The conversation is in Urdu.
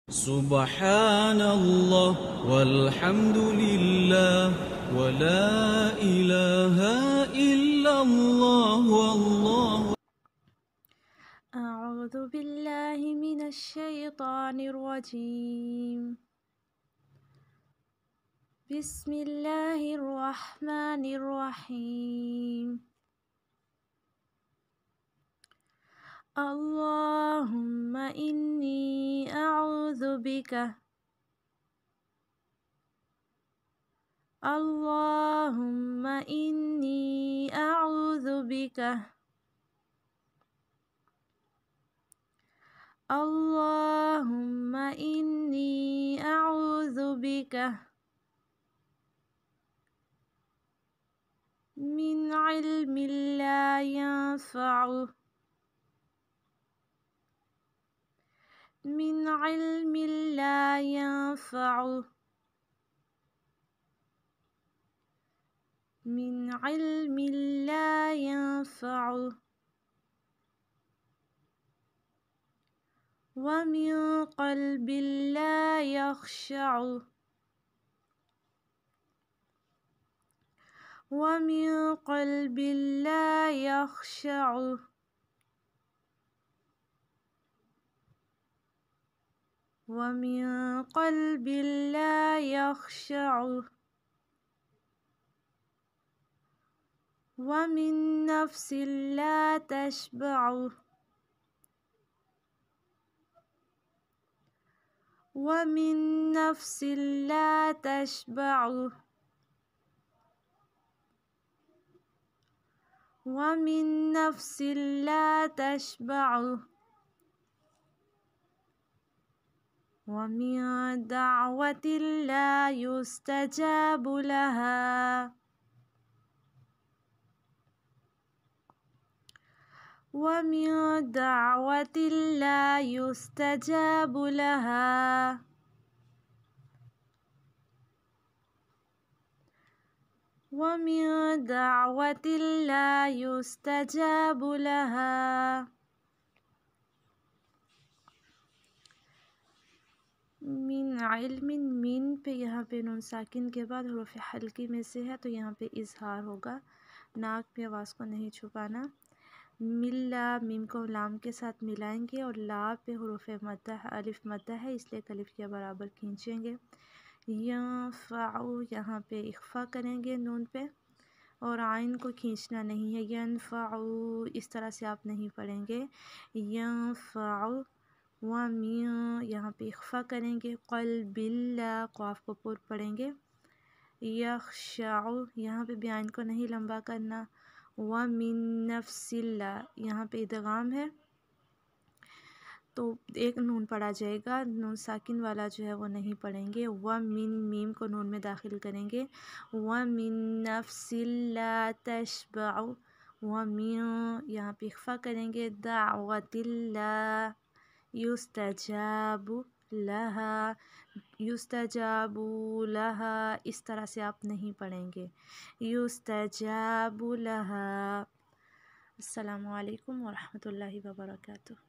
سبحان اللہ والحمد للہ ولا الہ الا اللہ واللہ. اعوذ باللہ من الشیطان الرجیم. بسم اللہ الرحمن الرحیم. اللہم انی اعوذ بک اللہم انی اعوذ بک اللہم انی اعوذ بک من علم لا ينفع من علم لا ينفع من علم لا ينفع ومن قلب لا يخشع ومن قلب لا يخشع ومن قلب لا يخشع ومن نفس لا تشبع ومن نفس لا تشبع ومن نفس لا تشبع ومن دعوة لا يستجاب لها ومن دعوة لا يستجاب لها ومن دعوة لا يستجاب لها من علم. من پہ یہاں پہ نون ساکن کے بعد حروف حلقی میں سے ہے تو یہاں پہ اظہار ہوگا، ناک پہ آواز کو نہیں چھپانا. ملا میم کو لام کے ساتھ ملائیں گے اور لا پہ حروف مدہ الف مدہ ہے اس لیے الف کے برابر کھینچیں گے. ینفعو یہاں پہ اخفا کریں گے نون پہ اور عین کو کھینچنا نہیں ہے. ینفعو اس طرح سے آپ نہیں پڑھیں گے. ینفعو ومن یہاں پہ اخفا کریں گے. قلب اللہ قاف کو پر پڑھیں گے. یخشع یہاں پہ بھی عین کو نہیں لمبا کرنا. ومن نفس اللہ یہاں پہ ادغام ہے تو ایک نون پڑھا جائے گا، نون ساکن والا جو ہے وہ نہیں پڑھیں گے. ومن میم کو نون میں داخل کریں گے. ومن نفس لا تشبع ومن یہاں پہ اخفا کریں گے. دعوت اللہ یستجاب لہا یستجاب لہا اس طرح سے آپ نہیں پڑھیں گے. یستجاب لہا. السلام علیکم ورحمۃ اللہ وبرکاتہ.